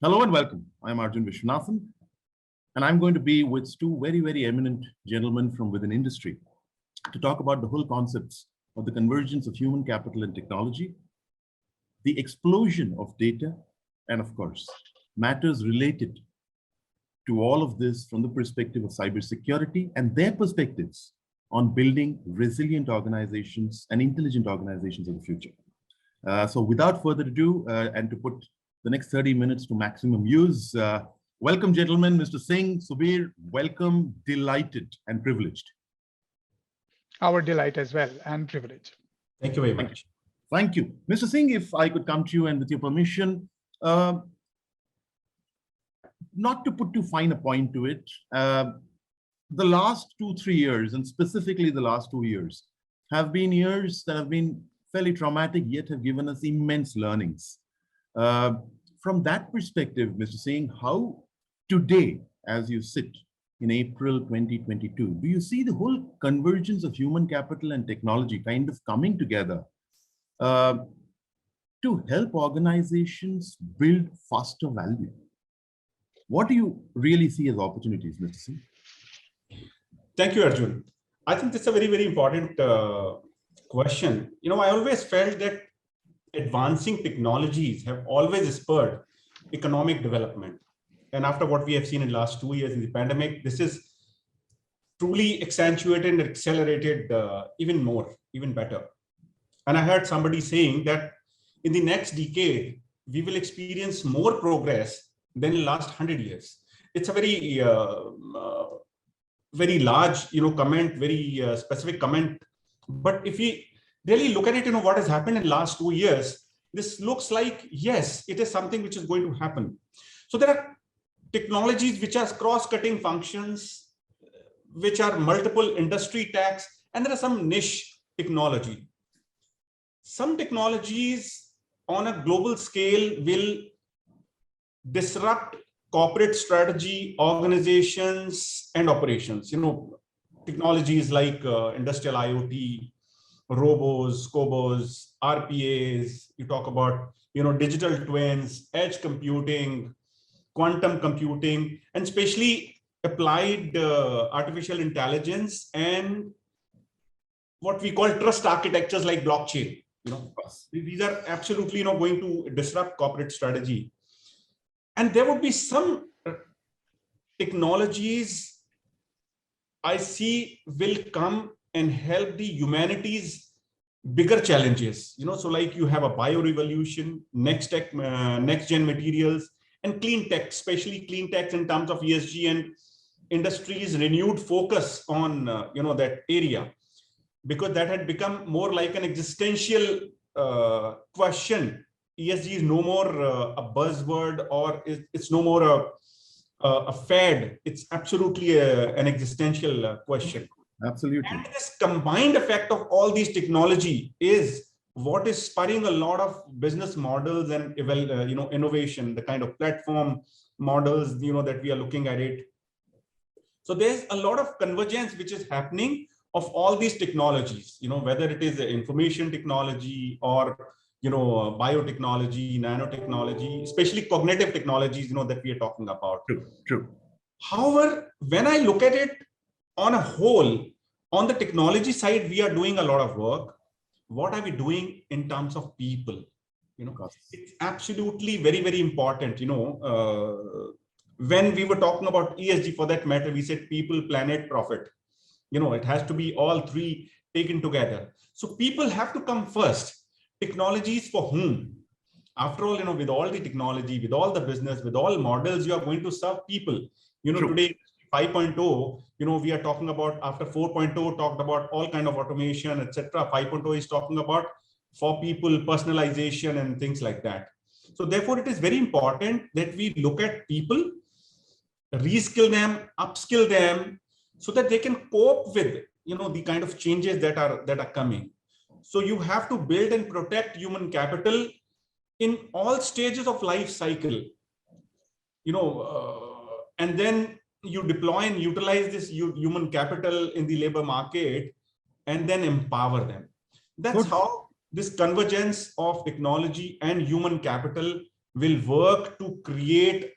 Hello and welcome. I'm Arjun Vishwanathan, and I'm going to be with two very eminent gentlemen from within industry to talk about the whole concepts of the convergence of human capital and technology, the explosion of data, and of course, matters related to all of this from the perspective of cybersecurity and their perspectives on building resilient organizations and intelligent organizations of the future. So without further ado, and to put the next 30 minutes to maximum use, welcome, gentlemen. Mr. Singh, Subir, welcome, delighted and privileged. Our delight as well and privilege. Thank you very much. Thank you. Mr. Singh, if I could come to you and with your permission, not to put too fine a point to it, the last 2-3 years, and specifically the last 2 years, have been years that have been fairly traumatic, yet have given us immense learnings. From that perspective, Mr. Singh, how today, as you sit in April 2022, do you see the whole convergence of human capital and technology kind of coming together to help organizations build faster value? What do you really see as opportunities, Mr. Singh? Thank you, Arjun. I think this is a very important question. I always felt that advancing technologies have always spurred economic development. And after what we have seen in the last 2 years in the pandemic, this is truly accentuated and accelerated even more, even better. And I heard somebody saying that in the next decade, we will experience more progress than in the last 100 years. It's a very, very large, comment, very specific comment. But if we really look at it, what has happened in the last 2 years, this looks like, yes, it is something which is going to happen. So there are technologies which are cross-cutting functions, which are multiple industry tags, and there are some niche technology. Some technologies on a global scale will disrupt corporate strategy, organizations, and operations. Technologies like industrial IoT, robos, cobos, RPAs, you talk about, digital twins, edge computing, quantum computing, and especially applied artificial intelligence and what we call trust architectures like blockchain. These are absolutely going to disrupt corporate strategy. And there would be some technologies I see will come and help the humanities bigger challenges. So like you have a bio revolution, next gen materials, and clean tech, especially clean tech in terms of ESG and industry's renewed focus on that area, because that had become more like an existential question. ESG is no more a buzzword, or it's no more a fad. It's absolutely an existential question. Absolutely. And this combined effect of all these technology is what is spurring a lot of business models and innovation, the kind of platform models that we are looking at it. So there's a lot of convergence which is happening of all these technologies, whether it is information technology or biotechnology, nanotechnology, especially cognitive technologies, that we are talking about. True. However, when I look at it on a whole, on the technology side, we are doing a lot of work. What are we doing in terms of people? It's absolutely very important. When we were talking about ESG, for that matter, we said people, planet, profit. It has to be all three taken together. So people have to come first. Technologies for whom? After all, with all the technology, with all the business, with all models, you are going to serve people. Today, 5.0, we are talking about, after 4.0 talked about all kind of automation, etc. 5.0 is talking about for people, personalization and things like that. So therefore, it is very important that we look at people, reskill them, upskill them, so that they can cope with, the kind of changes that are coming. So you have to build and protect human capital in all stages of life cycle, and then you deploy and utilize this human capital in the labor market and then empower them. That's how this convergence of technology and human capital will work to create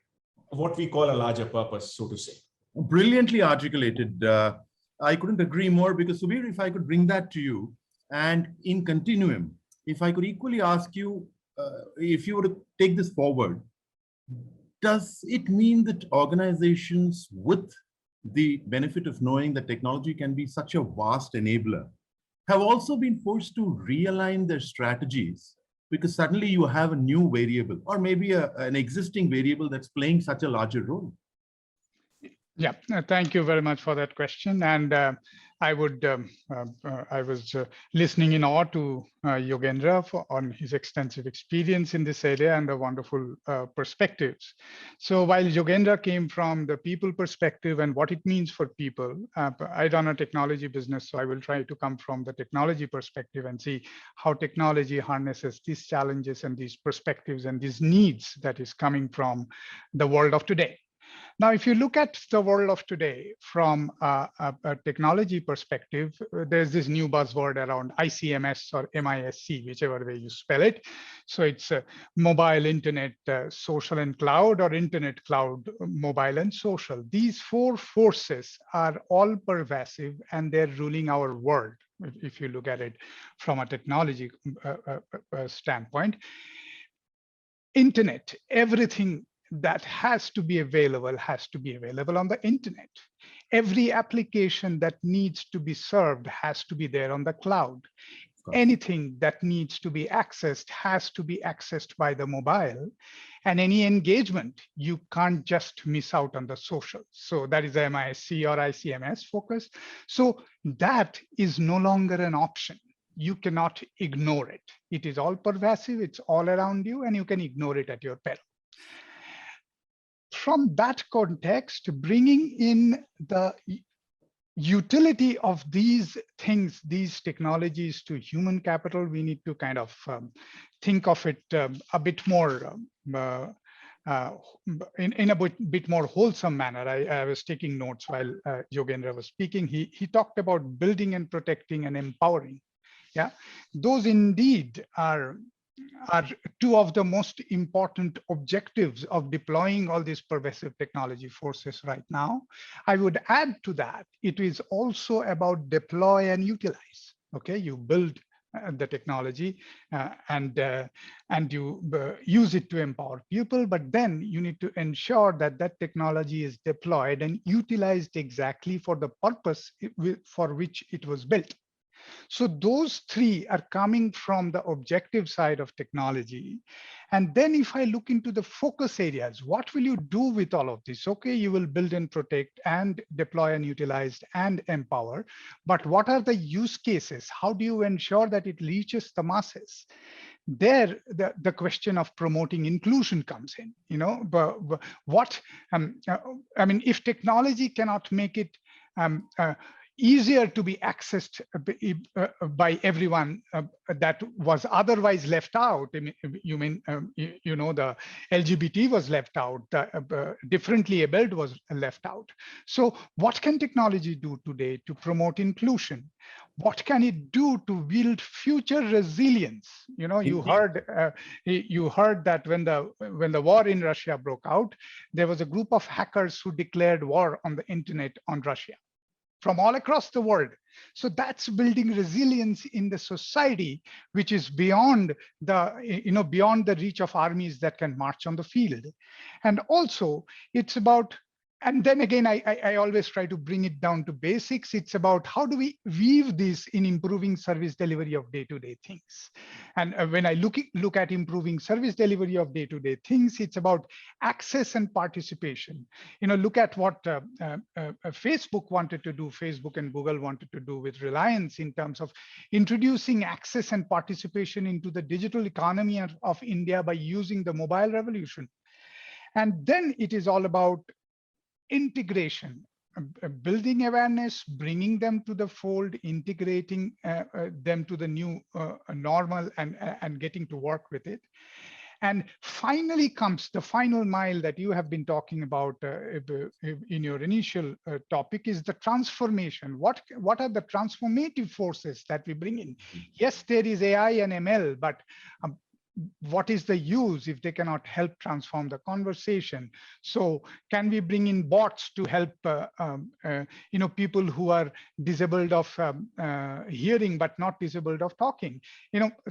what we call a larger purpose, so to say. Brilliantly articulated. I couldn't agree more, because Subir, if I could bring that to you, and in continuum, if I could equally ask you, if you were to take this forward, does it mean that organizations, with the benefit of knowing that technology can be such a vast enabler, have also been forced to realign their strategies, because suddenly you have a new variable, or maybe an existing variable that's playing such a larger role? Yeah, thank you very much for that question. And I was listening in awe to Yogendra on his extensive experience in this area and the wonderful perspectives. So while Yogendra came from the people perspective and what it means for people, I run a technology business, so I will try to come from the technology perspective and see how technology harnesses these challenges and these perspectives and these needs that is coming from the world of today. Now, if you look at the world of today from a technology perspective, there's this new buzzword around ICMS or MISC, whichever way you spell it. So it's mobile, internet, social and cloud, or internet, cloud, mobile and social. These four forces are all pervasive and they're ruling our world, if you look at it from a technology standpoint. Internet, everything that has to be available on the internet. Every application that needs to be served has to be there on the cloud. Anything that needs to be accessed has to be accessed by the mobile. And any engagement, you can't just miss out on the social. So that is the MISC or ICMS focus. So that is no longer an option. You cannot ignore it. It is all pervasive, it's all around you, and you can ignore it at your peril. From that context, bringing in the utility of these things, these technologies to human capital, we need to kind of think of it a bit more in a bit more wholesome manner. I was taking notes while Yogendra was speaking. He talked about building and protecting and empowering. Yeah, those indeed are two of the most important objectives of deploying all these pervasive technology forces right now. I would add to that, it is also about deploy and utilize. Okay, you build the technology and you use it to empower people, but then you need to ensure that that technology is deployed and utilized exactly for the purpose for which it was built. So those three are coming from the objective side of technology. And then if I look into the focus areas, what will you do with all of this? Okay, you will build and protect and deploy and utilize and empower. But what are the use cases? How do you ensure that it reaches the masses? There, the question of promoting inclusion comes in. You know, but what, I mean, if technology cannot make it easier to be accessed by everyone that was otherwise left out. I mean, you know, the LGBT was left out, the differently abled was left out. So what can technology do today to promote inclusion? What can it do to build future resilience? You know, you heard that when the war in Russia broke out, there was a group of hackers who declared war on the internet on Russia from all across the world. So that's building resilience in the society, which is beyond the, beyond the reach of armies that can march on the field. And also it's about, and then again, I always try to bring it down to basics. It's about how do we weave this in improving service delivery of day-to-day things. And when I look at improving service delivery of day-to-day things, it's about access and participation. You know, look at what Facebook wanted to do, Facebook and Google wanted to do with Reliance in terms of introducing access and participation into the digital economy of India by using the mobile revolution. And then it is all about integration, building awareness, bringing them to the fold, integrating them to the new normal and getting to work with it. And finally comes the final mile that you have been talking about in your initial topic is the transformation. What are the transformative forces that we bring in? Yes, there is AI and ML, but what is the use if they cannot help transform the conversation? So can we bring in bots to help people who are disabled of hearing but not disabled of talking?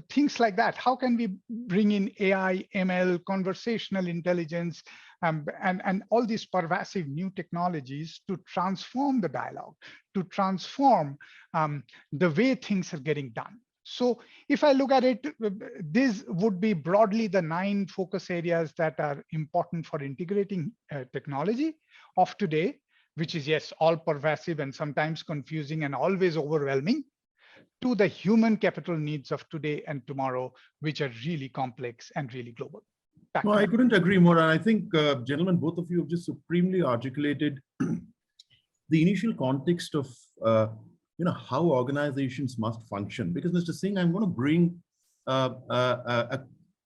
Things like that. How can we bring in AI, ML, conversational intelligence, and all these pervasive new technologies to transform the dialogue, to transform the way things are getting done? So if I look at it, these would be broadly the 9 focus areas that are important for integrating technology of today, which is, yes, all pervasive and sometimes confusing and always overwhelming, to the human capital needs of today and tomorrow, which are really complex and really global. Well, I couldn't agree more. And I think, gentlemen, both of you have just supremely articulated the initial context of how organizations must function. Because, Mr. Singh, I'm going to bring an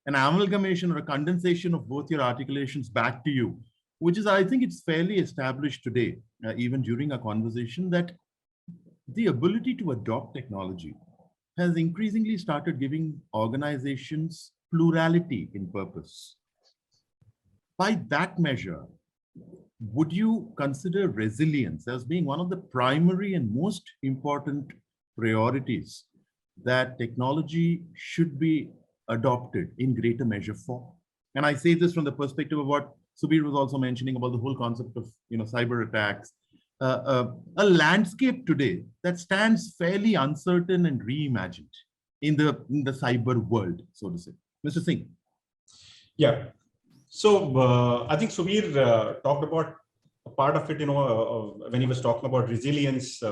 amalgamation or a condensation of both your articulations back to you, which is, I think it's fairly established today, even during our conversation, that the ability to adopt technology has increasingly started giving organizations plurality in purpose. By that measure, would you consider resilience as being one of the primary and most important priorities that technology should be adopted in greater measure for? And I say this from the perspective of what Subir was also mentioning about the whole concept of cyber attacks, a landscape today that stands fairly uncertain and reimagined in the cyber world, so to say. Mr. Singh. Yeah. So I think Subir talked about a part of it, when he was talking about resilience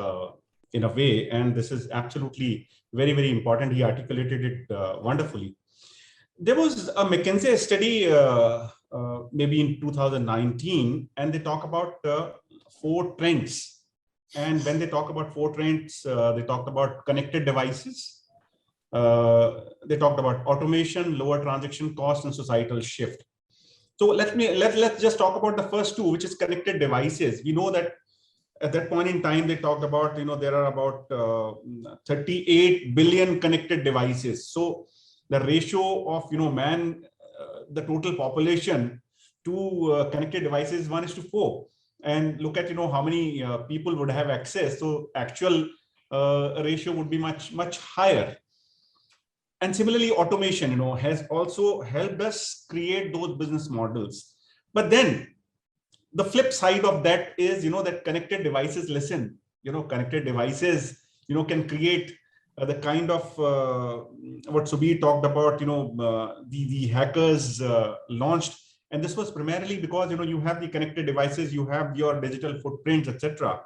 in a way, and this is absolutely very, very important. He articulated it wonderfully. There was a McKinsey study maybe in 2019, and they talk about 4 trends. And when they talk about 4 trends, they talked about connected devices. They talked about automation, lower transaction cost, and societal shift. So let's just talk about the first 2, which is connected devices. We know that at that point in time, they talked about, there are about 38 billion connected devices. So the ratio of, the total population to connected devices 1:4. And look at, how many people would have access. So actual ratio would be much, much higher. And similarly, automation, has also helped us create those business models. But then the flip side of that is, that connected devices, connected devices, can create the kind of what Subir talked about, the hackers launched. And this was primarily because, you have the connected devices, you have your digital footprints, etc.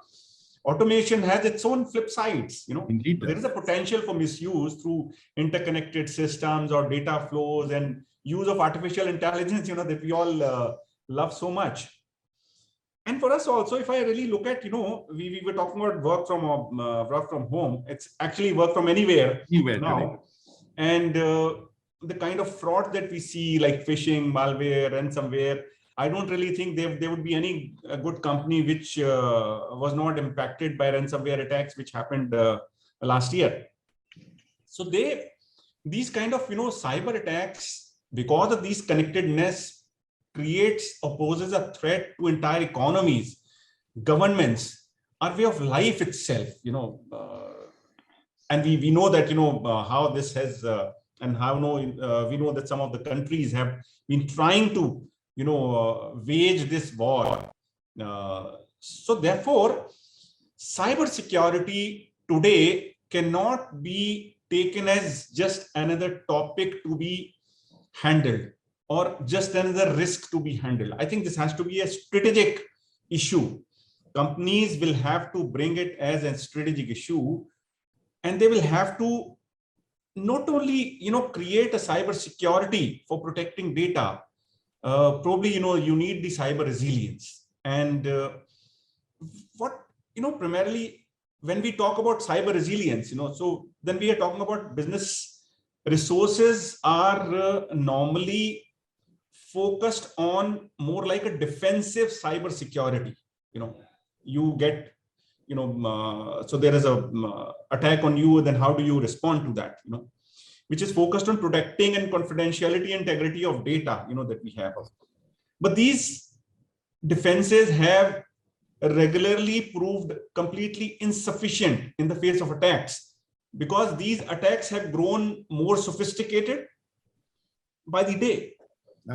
Automation has its own flip sides. Indeed, there is a potential for misuse through interconnected systems or data flows and use of artificial intelligence, that we all love so much. And for us also, if I really look at, we were talking about work from home. It's actually work from anywhere now. Today. And the kind of fraud that we see, like phishing, malware, ransomware, I don't really think there would be any good company which was not impacted by ransomware attacks, which happened last year. So these kind of, cyber attacks, because of these connectedness, poses a threat to entire economies, governments, our way of life itself, and we know that, how this has, and how we know that some of the countries have been trying to, wage this war. So therefore, cybersecurity today cannot be taken as just another topic to be handled or just another risk to be handled. I think this has to be a strategic issue. Companies will have to bring it as a strategic issue, and they will have to not only, create a cyber security for protecting data. Probably, you need the cyber resilience. And what, primarily when we talk about cyber resilience, so then we are talking about business resources are normally focused on more like a defensive cyber security. You get, so there is a attack on you, then how do you respond to that? which is focused on protecting and confidentiality and integrity of data, that we have. But these defenses have regularly proved completely insufficient in the face of attacks, because these attacks have grown more sophisticated by the day.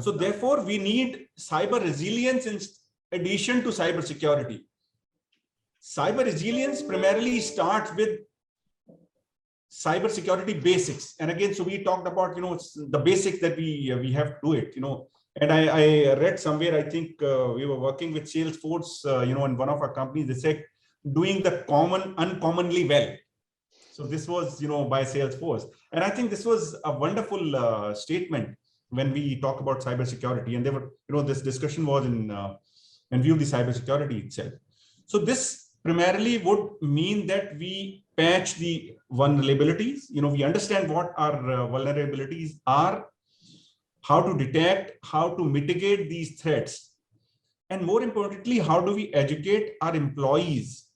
So therefore, we need cyber resilience in addition to cyber security. Cyber resilience primarily starts with cyber security basics. And again, so we talked about, the basics that we have to do it, And I read somewhere, I think we were working with Salesforce, in one of our companies, they said, doing the common uncommonly well. So this was, by Salesforce. And I think this was a wonderful statement when we talk about cybersecurity. And they were, this discussion was in view of the cybersecurity itself. So this primarily would mean that we patch the vulnerabilities. We understand what our vulnerabilities are, how to detect, how to mitigate these threats. And more importantly, how do we educate our employees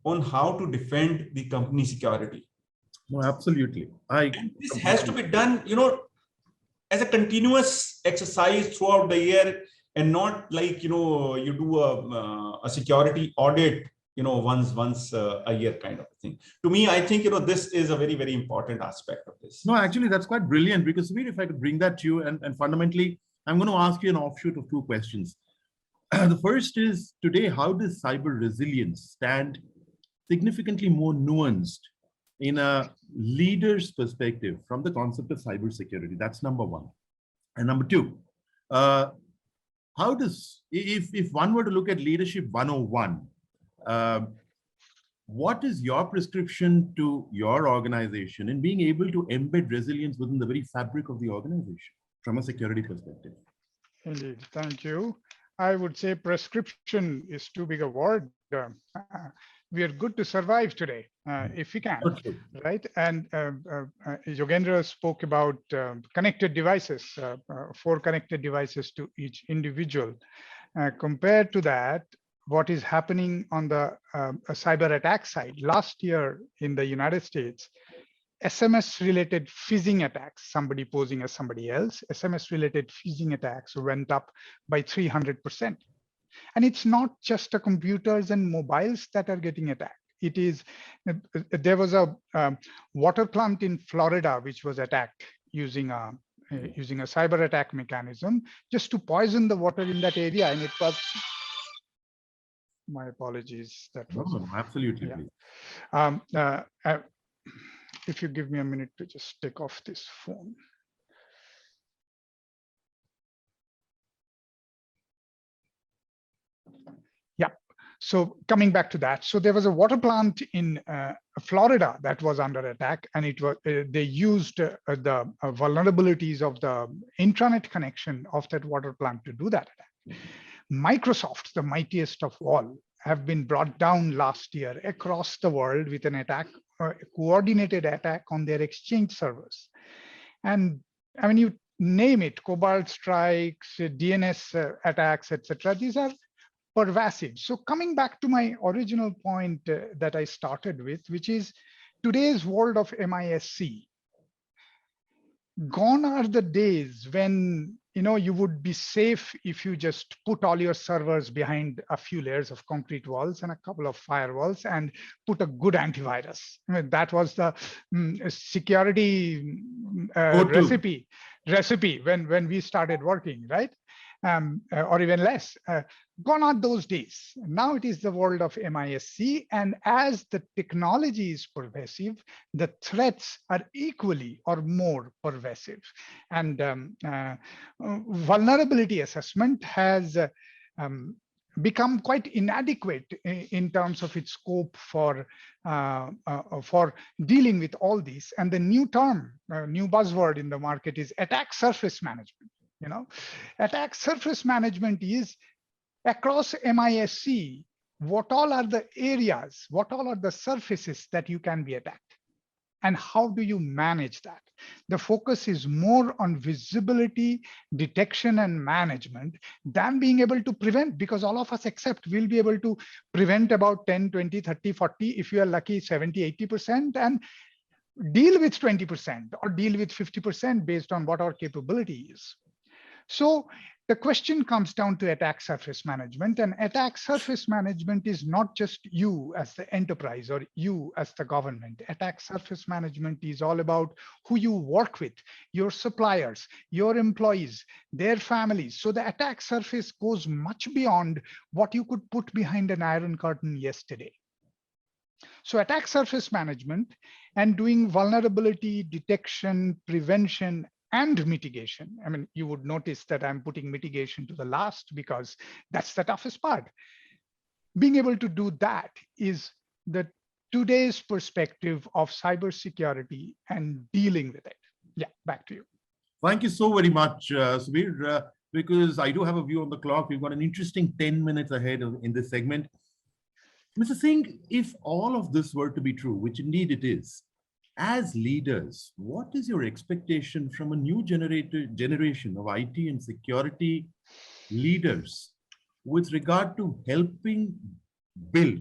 on how to defend the company security? No, absolutely. And this has to be done, as a continuous exercise throughout the year, and not like, you do a security audit, once a year kind of thing. To me, I think, this is a very, very important aspect of this. No, actually, that's quite brilliant, because Sameer, if I could bring that to you, and fundamentally, I'm going to ask you an offshoot of two questions. The first is, today, how does cyber resilience stand significantly more nuanced in a leader's perspective from the concept of cybersecurity? That's number one. And number two, how does, if one were to look at leadership 101, what is your prescription to your organization in being able to embed resilience within the very fabric of the organization from a security perspective? Indeed, thank you. I would say prescription is too big a word. We are good to survive today, if we can, right? And Yogendra spoke about connected devices, 4 connected devices to each individual. Compared to that, what is happening on the cyber attack side? Last year in the United States, SMS-related phishing attacks, somebody posing as somebody else, SMS-related phishing attacks went up by 300%. And it's not just the computers and mobiles that are getting attacked. It is, there was a water plant in Florida which was attacked using a cyber attack mechanism just to poison the water in that area, and it was. My apologies. That was absolutely. Yeah. If you give me a minute to just take off this phone. Yeah. So coming back to that, so there was a water plant in Florida that was under attack, and it was they used the vulnerabilities of the intranet connection of that water plant to do that attack. Microsoft, the mightiest of all, have been brought down last year across the world with an attack, a coordinated attack on their Exchange servers. And I mean, you name it, Cobalt strikes, DNS attacks, etc. These are pervasive. So coming back to my original point that I started with, which is today's world of MISC. Gone are the days when you would be safe if you just put all your servers behind a few layers of concrete walls and a couple of firewalls and put a good antivirus. I mean, that was the security recipe when we started working, right? Or even less. Gone are those days. Now it is the world of MISC, and as the technology is pervasive, the threats are equally or more pervasive. And vulnerability assessment has become quite inadequate in terms of its scope for dealing with all these. And the new term, new buzzword in the market is attack surface management. Attack surface management is across MISC, what all are the areas, what all are the surfaces that you can be attacked, and how do you manage that? The focus is more on visibility, detection, and management than being able to prevent, because all of us accept we'll be able to prevent about 10, 20, 30, 40, if you are lucky, 70, 80%. And deal with 20% or deal with 50% based on what our capability is. So the question comes down to attack surface management, and attack surface management is not just you as the enterprise or you as the government. Attack surface management is all about who you work with, your suppliers, your employees, their families. So the attack surface goes much beyond what you could put behind an iron curtain yesterday. So attack surface management and doing vulnerability detection, prevention, and mitigation. I mean, you would notice that I'm putting mitigation to the last because that's the toughest part. Being able to do that is the today's perspective of cybersecurity and dealing with it. Yeah, back to you. Thank you so very much, Subir, because I do have a view on the clock. We've got an interesting 10 minutes ahead in this segment. Mr. Singh, if all of this were to be true, which indeed it is, as leaders, what is your expectation from a new generation of IT and security leaders with regard to helping build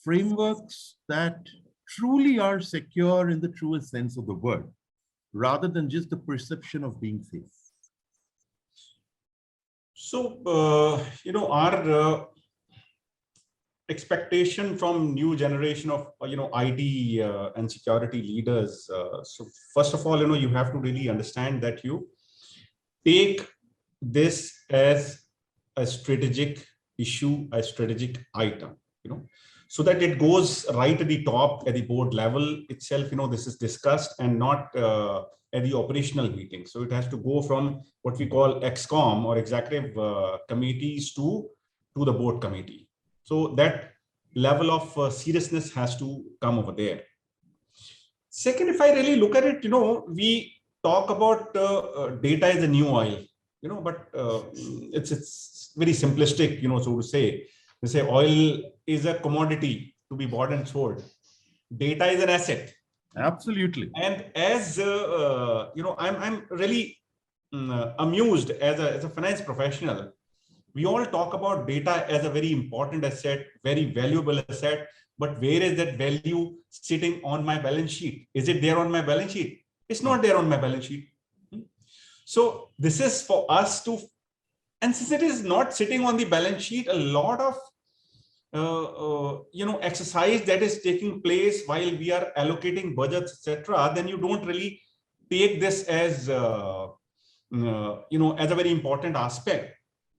frameworks that truly are secure in the truest sense of the word, rather than just the perception of being safe? So, our expectation from new generation of IT and security leaders. So first of all, you have to really understand that you take this as a strategic issue, a strategic item, so that it goes right at the top at the board level itself. This is discussed and not at the operational meeting. So it has to go from what we call XCOM or executive committees to the board committee. So that level of seriousness has to come over there. Second, if I really look at it, we talk about data as a new oil, but it's very simplistic, so to say. They say oil is a commodity to be bought and sold. Data is an asset. Absolutely. And as I'm really amused as a finance professional. We all talk about data as a very important asset, very valuable asset, but where is that value sitting on my balance sheet? Is it there on my balance sheet? It's not there on my balance sheet. So this is for us to, and since it is not sitting on the balance sheet, a lot of exercise that is taking place while we are allocating budgets, etc., then you don't really take this as as a very important aspect.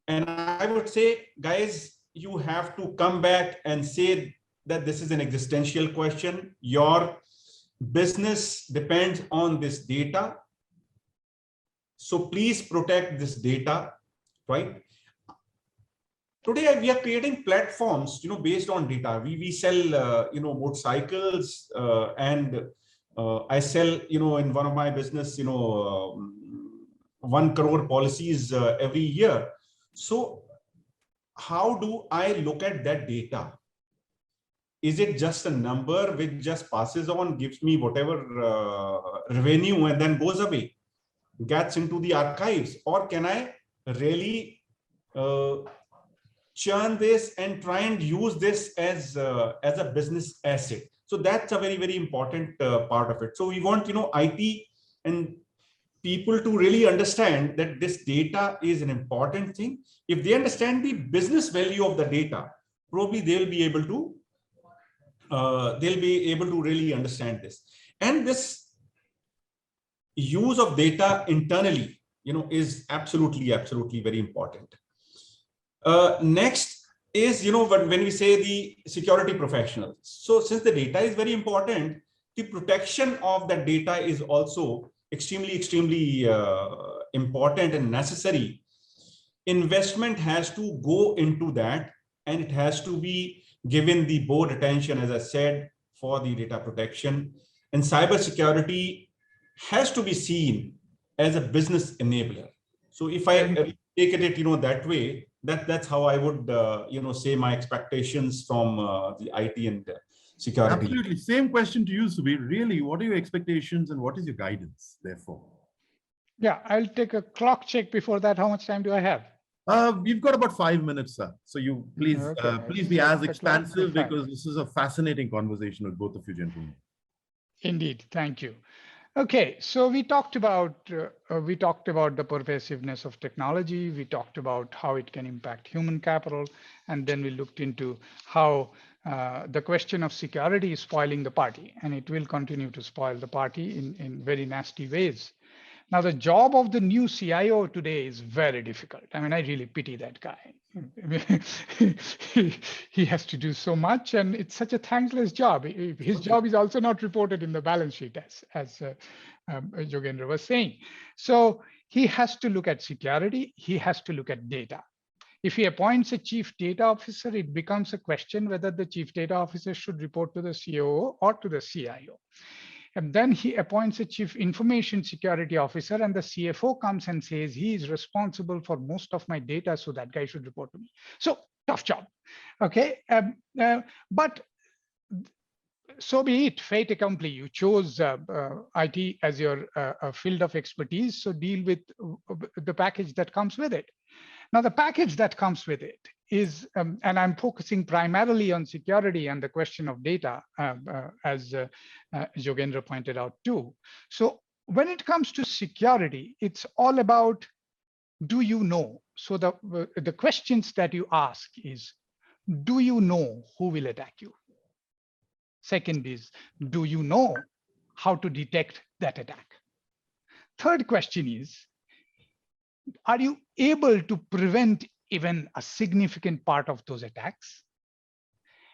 And I would say, guys, you have to come back and say that this is an existential question. Your business depends on this data. So please protect this data, right? Today, we are creating platforms, based on data. We sell, motorcycles, and I sell, in one of my business, 1 crore policies every year. So how do I look at that data? Is it just a number which just passes on, gives me whatever revenue and then goes away, gets into the archives? Or can I really churn this and try and use this as a business asset? So that's a very, very important part of it. So we want, IT and people to really understand that this data is an important thing. If they understand the business value of the data, probably they'll be able to really understand this. And this use of data internally, is absolutely very important. Next is, when we say the security professionals. So since the data is very important, the protection of that data is also extremely important and necessary. Investment has to go into that, and it has to be given the board attention, as I said, for the data protection. And cybersecurity has to be seen as a business enabler. So if I take it, that way, that's how I would, say my expectations from the IT and security. Absolutely. Same question to you, Subir. Really, what are your expectations and what is your guidance, therefore? Yeah, I'll take a clock check before that. How much time do I have? We've got about 5 minutes, sir. So you please, please be as expansive, because this is a fascinating conversation with both of you gentlemen. Indeed, thank you. Okay, so we talked about the pervasiveness of technology. We talked about how it can impact human capital, and then we looked into how the question of security is spoiling the party, and it will continue to spoil the party in very nasty ways. Now, the job of the new CIO today is very difficult. I mean, I really pity that guy. He has to do so much, and it's such a thankless job. His job is also not reported in the balance sheet, as Yogendra was saying. So he has to look at security. He has to look at data. If he appoints a chief data officer, it becomes a question whether the chief data officer should report to the COO or to the CIO. And then he appoints a chief information security officer, and the CFO comes and says he is responsible for most of my data, so that guy should report to me. So tough job. Okay, but so be it. Fait accompli. You chose IT as your field of expertise, so deal with the package that comes with it. Now, the package that comes with it is, and I'm focusing primarily on security and the question of data, as Yogendra pointed out too. So when it comes to security, it's all about, do you know? So the questions that you ask is, do you know who will attack you? Second is, do you know how to detect that attack? Third question is, are you able to prevent even a significant part of those attacks?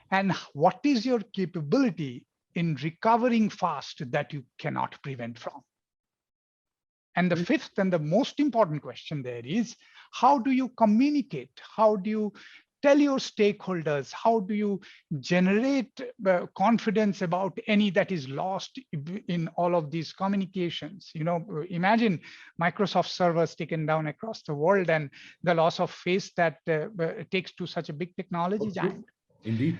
And what is your capability in recovering fast that you cannot prevent from? And the fifth and the most important question there is, how do you communicate? How do you tell your stakeholders? How do you generate confidence about any that is lost in all of these communications? You know, imagine Microsoft servers taken down across the world and the loss of face that takes to such a big technology giant. Indeed.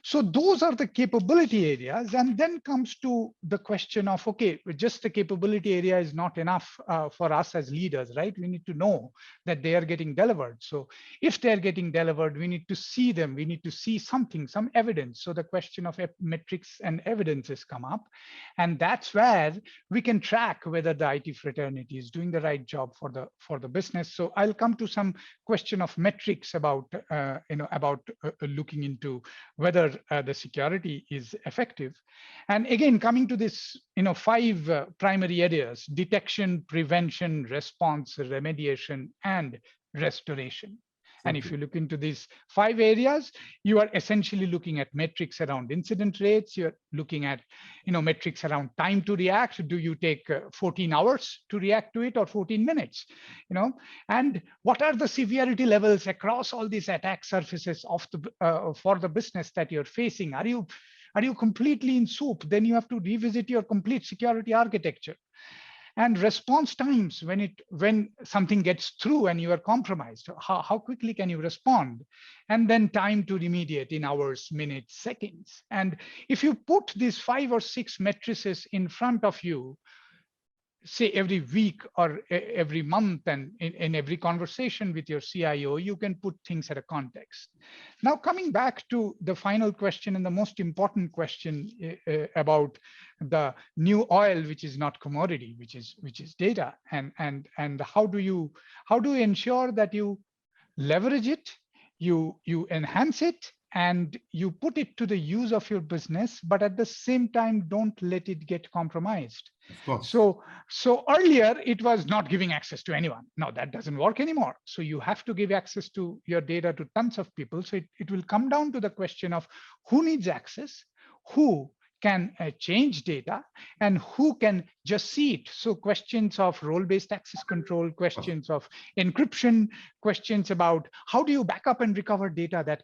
So those are the capability areas, and then comes to the question of, okay, just the capability area is not enough for us as leaders, right? We need to know that they are getting delivered. So if they're getting delivered, we need to see them. We need to see something, some evidence. So the question of metrics and evidences come up, and that's where we can track whether the IT fraternity is doing the right job for the business. So I'll come to some question of metrics about looking into whether the security is effective. And again, coming to this, 5 primary areas: detection, prevention, response, remediation, and restoration. And if you look into these 5 areas, you are essentially looking at metrics around incident rates. You're looking at, metrics around time to react. Do you take 14 hours to react to it or 14 minutes? And what are the severity levels across all these attack surfaces of for the business that you're facing? Are you completely in soup? Then you have to revisit your complete security architecture. And response times, when something gets through and you are compromised, how quickly can you respond? And then time to remediate in hours, minutes, seconds. And if you put these 5 or 6 matrices in front of you, say every week or every month, and in every conversation with your CIO, you can put things at a context. Now, coming back to the final question and the most important question about the new oil, which is not commodity, which is data, and how do you ensure that you leverage it, you enhance it, and you put it to the use of your business, but at the same time, don't let it get compromised. Of course. So earlier it was not giving access to anyone. Now that doesn't work anymore. So you have to give access to your data to tons of people. So it will come down to the question of who needs access, who can change data, and who can just see it. So questions of role-based access control, questions of encryption, questions about how do you back up and recover data that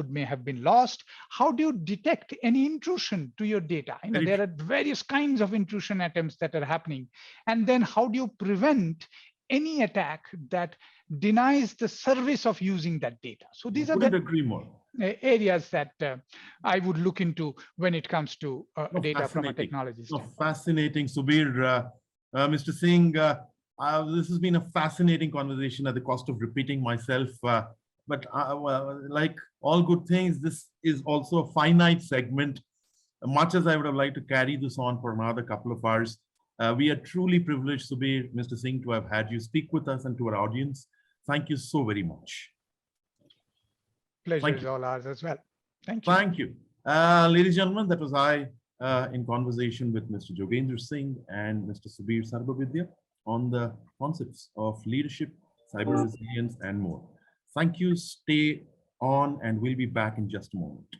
may have been lost? How do you detect any intrusion to your data? There are various kinds of intrusion attempts that are happening. And then how do you prevent any attack that denies the service of using that data? So these are the agree more. Areas that I would look into when it comes to data from a technology standpoint. Fascinating, Subir. Mr. Singh, this has been a fascinating conversation at the cost of repeating myself. But like all good things, this is also a finite segment. much as I would have liked to carry this on for another couple of hours, we are truly privileged, Subir, Mr. Singh, to have had you speak with us and to our audience. Thank you so very much. Pleasure is all ours as well. Thank you. Thank you. Ladies and gentlemen, that was I in conversation with Mr. Jogendra Singh and Mr. Subir Sarbavidya on the concepts of leadership, cyber resilience, and more. Thank you. Stay on, and we'll be back in just a moment.